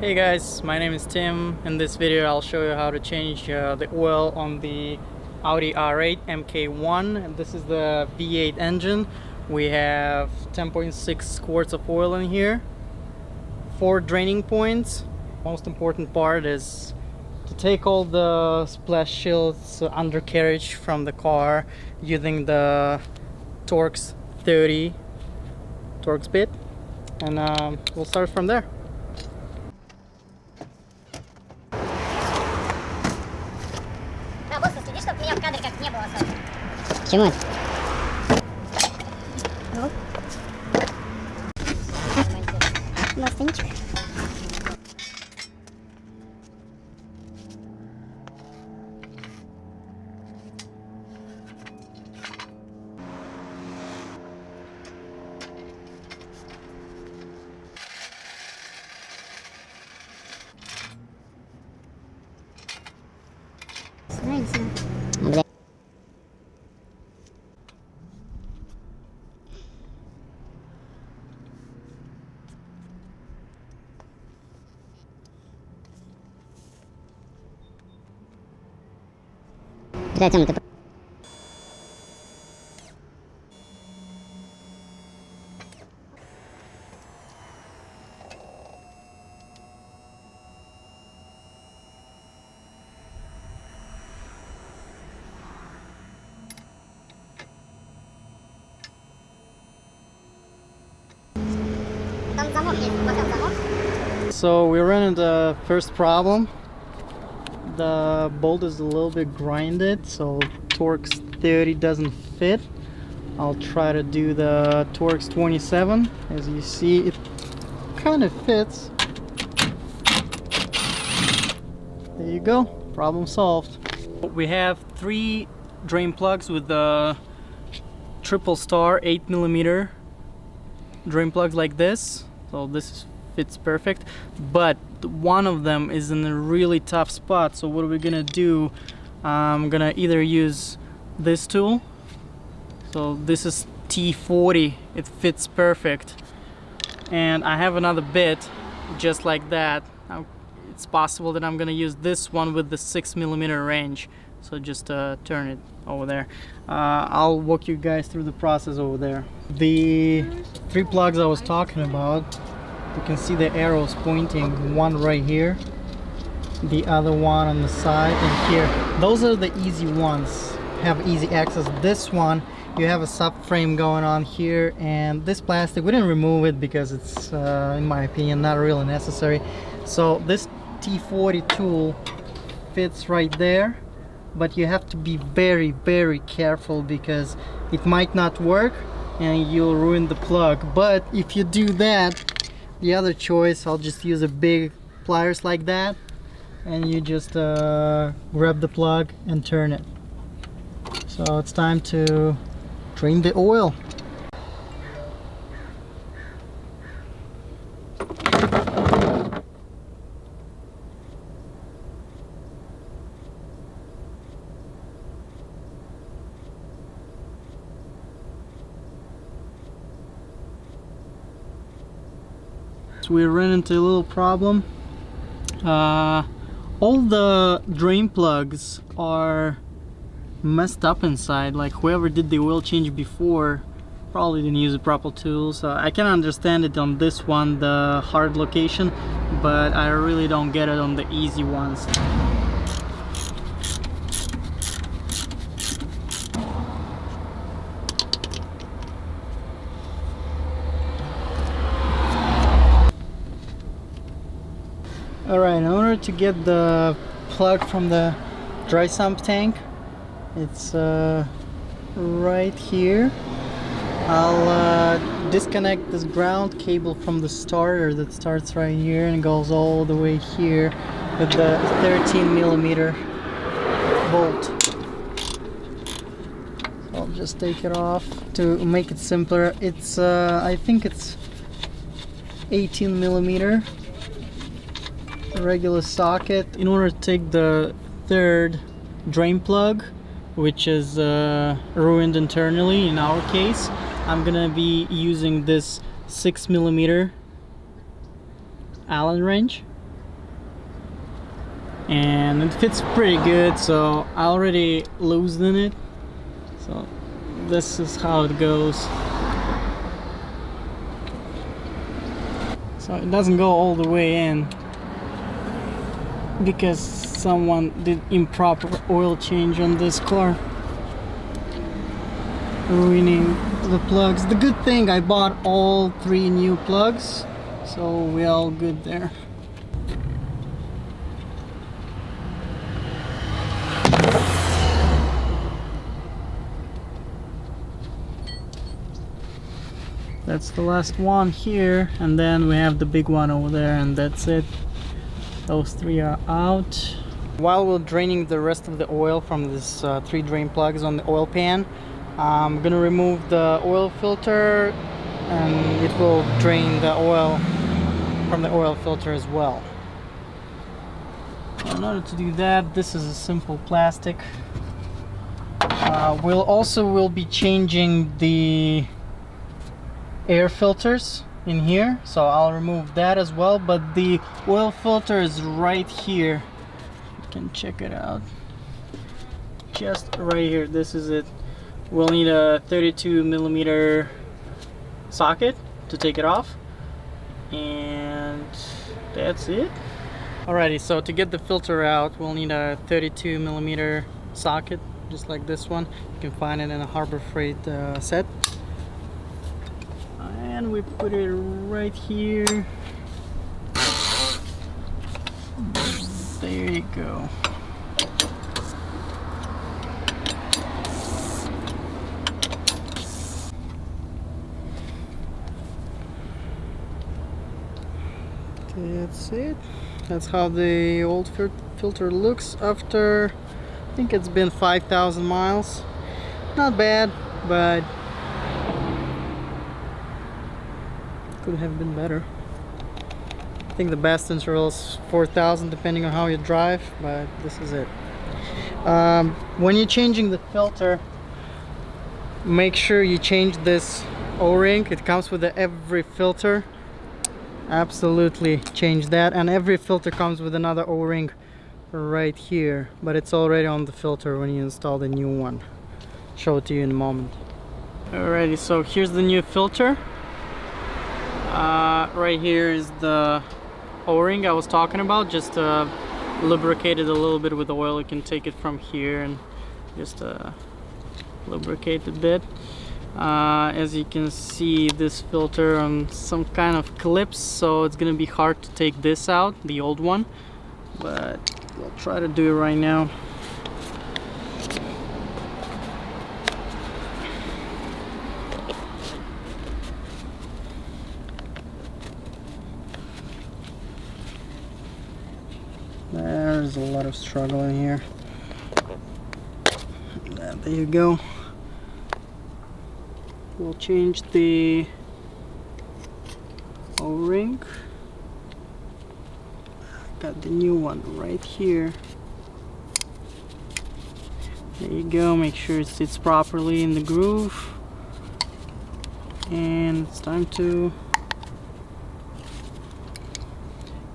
Hey guys, my name is Tim. In this video I'll show you how to change the oil on the Audi R8 MK1. This is the V8 engine. We have 10.6 quarts of oil in here, 4 draining points. Most important part is to take all the splash shields undercarriage from the car using the Torx 30 Torx bit, and we'll start from there. Почему? Ну? Маслинчик. Нравится? Бля. Затем ты... Там замок есть, пока замок. So we ran into the first problem. The bolt is a little bit grinded, so Torx 30 doesn't fit. I'll try to do the Torx 27. As you see, it kind of fits. There you go, problem solved. We have 3 drain plugs with the triple star 8mm drain plugs like this, so this fits perfect, but one of them is in a really tough spot. So what are we gonna do? I'm gonna either use this tool. So this is T40, it fits perfect, and I have another bit just like that. Now, it's possible that I'm gonna use this one with the 6mm range, so just turn it over there. I'll walk you guys through the process over there. The 3 plugs I was talking about, you can see the arrows pointing, one right here, the other one on the side, and here. Those are the easy ones, have easy access. This one, you have a subframe going on here, and this plastic, we didn't remove it because it's, in my opinion, not really necessary. So this T40 tool fits right there, but you have to be very, very careful because it might not work and you'll ruin the plug. But if you do that, the other choice, I'll just use a big pliers like that, and you just grab the plug and turn it. So it's time to drain the oil. So we ran into a little problem. All the drain plugs are messed up inside. Like whoever did the oil change before probably didn't use the proper tools. I can understand it on this one, the hard location, but I really don't get it on the easy ones. Alright, in order to get the plug from the dry sump tank, it's right here. I'll disconnect this ground cable from the starter that starts right here and goes all the way here with the 13mm bolt. So I'll just take it off to make it simpler. It's I think it's 18mm regular socket. In order to take the 3rd drain plug, which is ruined internally in our case, I'm gonna be using this 6mm Allen wrench. and it fits pretty good, so I already loosened it. So this is how it goes. So it doesn't go all the way in because someone did improper oil change on this car, ruining the plugs. The good thing, I bought all 3 new plugs, so we're all good there. That's the last one here, and then we have the big one over there, and that's it. Those 3 are out. While we're draining the rest of the oil from this 3 drain plugs on the oil pan, I'm gonna remove the oil filter, and it will drain the oil from the oil filter as well. In order to do that, this is a simple plastic. We'll be changing the air filters in here, so I'll remove that as well, but the oil filter is right here. You can check it out, just right here. This is it. We'll need a 32mm socket to take it off, and that's it. Alrighty, so to get the filter out, we'll need a 32mm socket, just like this one. You can find it in a Harbor Freight set. And we put it right here. There you go. That's it. That's how the old filter looks after, I think it's been 5,000 miles. Not bad, but could have been better. I think the best interval is 4,000 depending on how you drive, but this is it. When you're changing the filter, make sure you change this O-ring. It comes with every filter. Absolutely change that, and every filter comes with another O-ring right here, but it's already on the filter when you install the new one. Show it to you in a moment. Alrighty, so here's the new filter. Right here is the O-ring I was talking about. Just lubricate it a little bit with oil. You can take it from here and just lubricate a bit. As you can see, this filter on some kind of clips, so it's gonna be hard to take this out, the old one, but we'll try to do it right now. There's a lot of struggle in here. There you go. We'll change the O-ring. Got the new one right here. There you go. Make sure it sits properly in the groove. And it's time to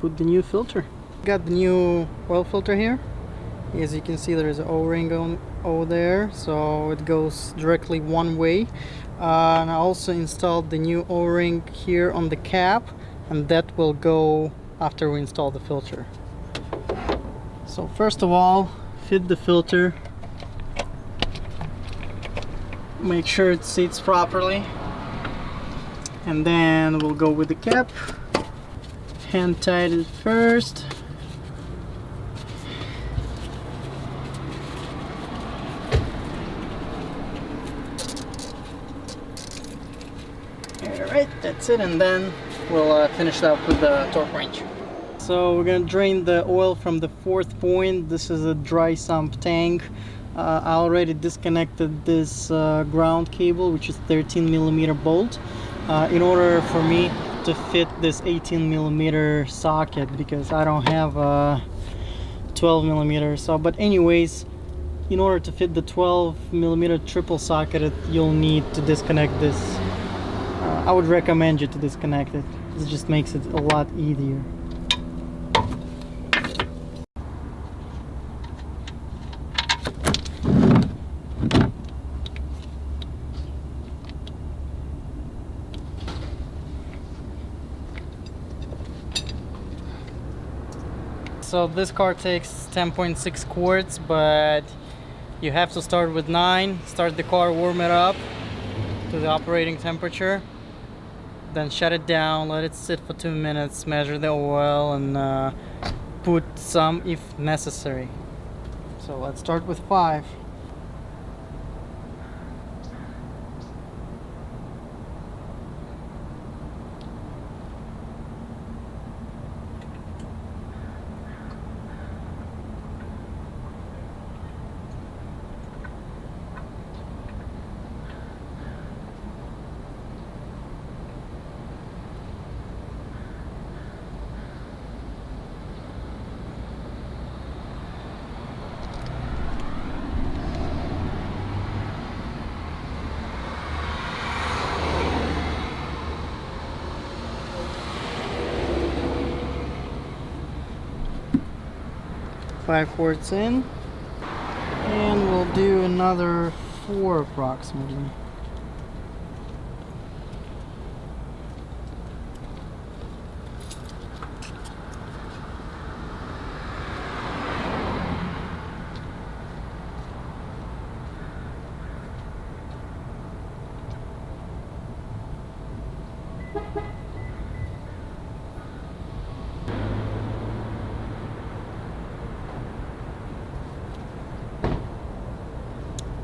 put the new filter. Got the new oil filter here. As you can see, there is an O-ring over there, so it goes directly one way. And I also installed the new O-ring here on the cap, and that will go after we install the filter. So first of all, fit the filter. Make sure it sits properly, and then we'll go with the cap. Hand tighten it first. Alright, that's it, and then we'll finish it up with the torque wrench. So we're gonna drain the oil from the 4th point. This is a dry sump tank. I already disconnected this ground cable, which is 13mm bolt, in order for me to fit this 18mm socket, because I don't have a 12mm. So, but anyways, in order to fit the 12mm triple socket, you'll need to disconnect this. I would recommend you to disconnect it. It just makes it a lot easier. So this car takes 10.6 quarts, but you have to start with 9. Start the car, warm it up to the operating temperature, then shut it down, let it sit for 2 minutes, measure the oil, and put some if necessary. So let's start with 5. Five quarts in, and we'll do another 4 approximately.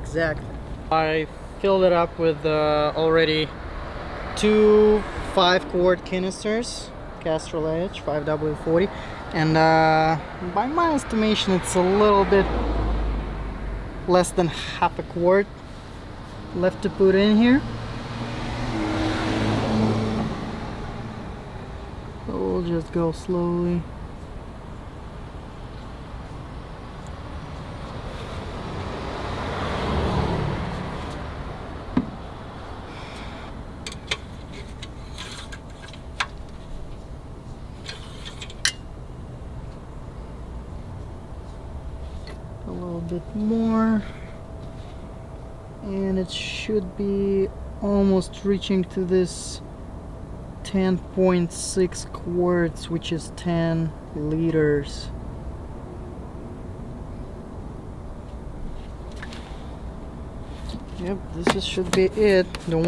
Exactly. I filled it up with already 2 5-quart canisters, Castrol Edge 5W40, and by my estimation it's a little bit less than half a quart left to put in here. So we'll just go slowly. A little bit more, and it should be almost reaching to this 10.6 quarts, which is 10 liters. Yep, should be it. Don't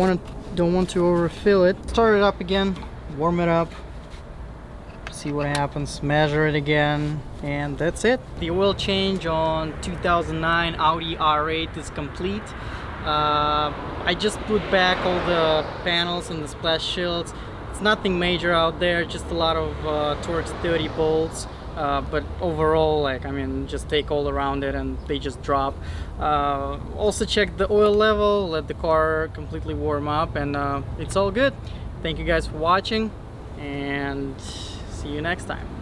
want to overfill it. Start it up again, warm it up, see what happens, measure it again, and that's it. The oil change on 2009 Audi R8 is complete. I just put back all the panels and the splash shields. It's nothing major out there, just a lot of Torx 30 bolts, but overall, like, I mean, just take all around it and they just drop. Also check the oil level, let the car completely warm up, and it's all good. Thank you guys for watching, and see you next time.